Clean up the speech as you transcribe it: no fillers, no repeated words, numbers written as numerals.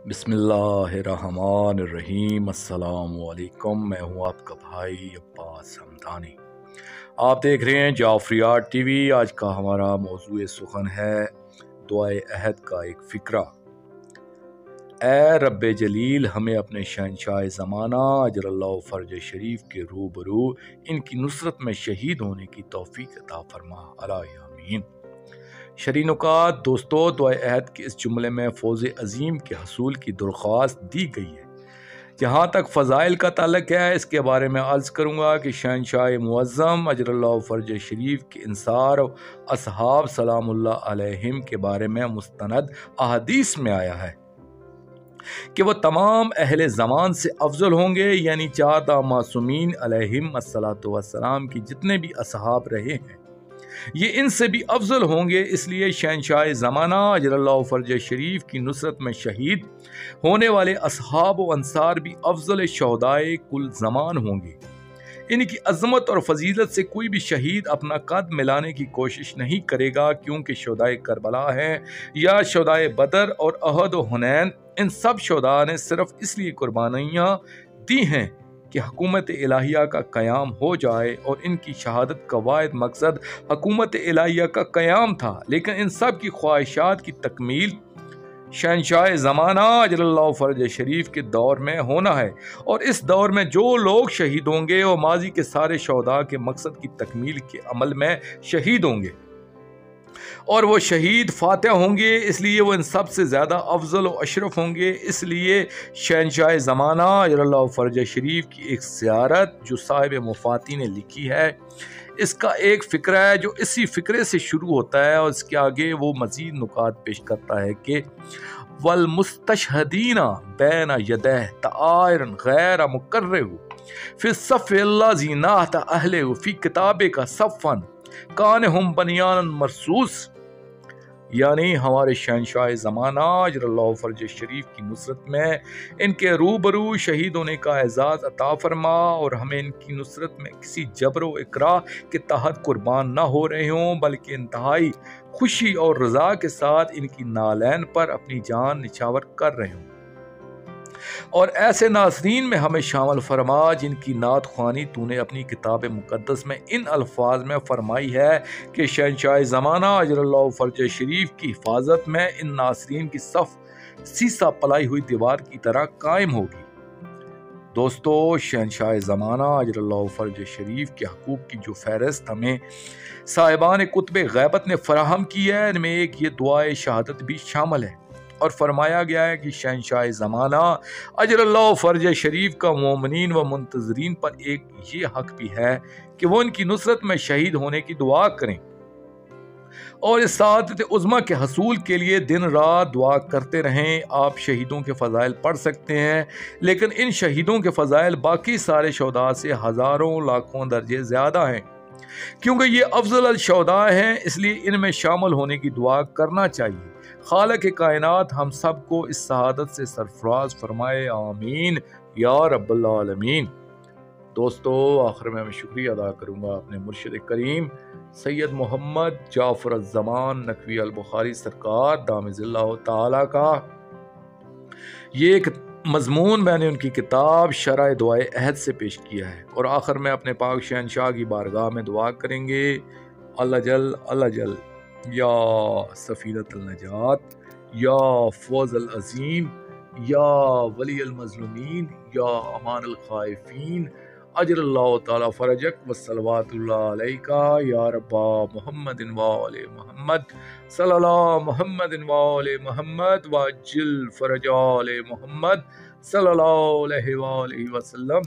बिस्मिल्लाहिर्रहमानिर्रहीम। अस्सलामुअलैकुम। मैं हूँ आपका भाई अब्बास हमदानी। आप देख रहे हैं जाफरियात टीवी। आज का हमारा मौजूए सुखन है दुआए अहद का एक फ़िक्रा। ए रब्बे जलील, हमें अपने शहंशाह ज़माना अजरल्लाहु फ़र्ज शरीफ के रूबरू इनकी नुसरत में शहीद होने की तौफीक अता फरमा। आमीन। शरीनुकात दोस्तों, दुआए अहद के इस जुमले में फ़ौज़ अज़ीम के हसूल की दरख्वास्त दी गई है। जहाँ तक फ़ज़ाइल का ताल्लुक़ है, इसके बारे में अर्ज़ करूँगा कि शहंशाह मुअज़्ज़म अजरल्लाहु फ़र्ज शरीफ के इंसार असहाब सलामुल्लाह अलैहिम के बारे में मुस्तनद अहदीस में आया है कि वह तमाम अहले ज़मान से अफजल होंगे, यानी चादा मासूमीन अलैहिम अस्सलातु वस्सलाम की जितने भी असहाब रहे हैं ये इनसे भी अफजल होंगे। इसलिए शहंशाह ज़माना अजरल्लाहु फ़र्ज शरीफ की नुसरत में शहीद होने वाले असहाब व अंसार भी अफजल शहदाए कुल ज़मान होंगे। इनकी अज़मत और फजीलत से कोई भी शहीद अपना कद मिलाने की कोशिश नहीं करेगा, क्योंकि शहदाए करबला हैं या शहदाए बदर और अहद व हुनैन, इन सब शहदा ने सिर्फ इसलिए कुर्बानियाँ दी हैं कि हुकूमत इलाहिया का क़याम हो जाए, और इनकी शहादत का वाहिद मकसद हुकूमत इलाहिया का क़याम था। लेकिन इन सब की ख्वाहिशात की तकमील शहंशाह ज़माना अजरल्लाहु फ़र्ज शरीफ के दौर में होना है, और इस दौर में जो लोग शहीद होंगे वो माजी के सारे शहदा के मकसद की तकमील के अमल में शहीद होंगे, और वो शहीद फातह होंगे। इसलिए वो इन सब से ज़्यादा अफजल व अशरफ होंगे। इसलिए शहंशाह ज़माना अजरल्लाहु फ़र्ज शरीफ की एक ज़ियारत जो साहिब मुफ़ाती ने लिखी है, इसका एक फ़िक्रा है जो इसी फ़िक्रे से शुरू होता है, और इसके आगे वो मज़ीद नुकात पेश करता है कि वल मुस्तशहदीना बैन यदैह तायरन गैर मुकर्रहु फिर सफ़िल्ला ज़ीनात अहलेहु फ़ी किताबे का सफ़न कान हम बनियान मरसूस। यानी हमारे शहंशाह ज़माना अजरल्लाहु फ़र्ज शरीफ की नुसरत में इनके रूबरू शहीद होने का एजाज़ अता फरमा, और हमें इनकी नुसरत में किसी जबर व इकराह के तहत कुर्बान न हो रहे हों, बल्कि इंतहाई खुशी और रज़ा के साथ इनकी नालैन पर अपनी जान निछावर कर रहे हों। और ऐसे नाज़रीन में हमें शामिल फरमा जिनकी नात ख्वानी तूने अपनी किताब मुक़द्दस में इन अल्फाज में फरमाई है कि शहंशाह ज़माना अजरल्लाहु फ़र्ज शरीफ की हिफाजत में इन नाज़रीन की सफ़ सीसा पलाई हुई दीवार की तरह कायम होगी। दोस्तों, शहंशाह ज़माना अजरल्लाहु फ़र्ज शरीफ के हकूक़ की जो फ़हरिस्त हमें साहिबान कुतुब ग़ैबत ने फ़राहम की है, इनमें एक ये दुआए शहादत भी शामिल है, और फरमाया गया है कि शहंशाह ज़माना अजरल्लाहु फ़र्ज शरीफ का मोमिनीन व मुंतज़रीन पर एक ये हक भी है कि वो इनकी नुसरत में शहीद होने की दुआ करें, और इस सआदत उज़्मा के हसूल के लिए दिन रात दुआ करते रहें। आप शहीदों के फ़ज़ाइल पढ़ सकते हैं, लेकिन इन शहीदों के फ़ज़ाइल बाकी सारे शहदा से हज़ारों लाखों दर्जे ज़्यादा हैं, क्योंकि ये अफजल शहदा हैं। इसलिए इनमें शामिल होने की दुआ करना चाहिए। खालिक़ कायनात हम सब को इस शहादत से सरफराज फरमाए। आमीन या रब्बल आलमीन। दोस्तों, आखिर में मैं शुक्रिया अदा करूँगा अपने मुर्शिद करीम सैयद मोहम्मद जाफ़र अज़्ज़मान नकवी अल बुखारी सरकार दामिज़िल्लाहु ताला का। ये एक मज़मून मैंने उनकी किताब शरह दुआए अहद से पेश किया है, और आखिर में अपने पाक शहंशाह की बारगाह में दुआ करेंगे। अल्लाह जल या सफ़ीनतुल नजात, या फ़ौज़ल अज़ीम, या वली अल मज़लूमीन, या अमान अल ख़ाइफ़ीन, अजरल्लाहु ताला फ़रजक व सलवातुल्लाह अलैका या रब्बा मुहम्मदिन व आले मुहम्मद सल्लल्लाहु मुहम्मदिन व आले मुहम्मद व अज्जिल फ़रज आले मुहम्मद सल्लल्लाहु अलैहि व आलिहि वसल्लम।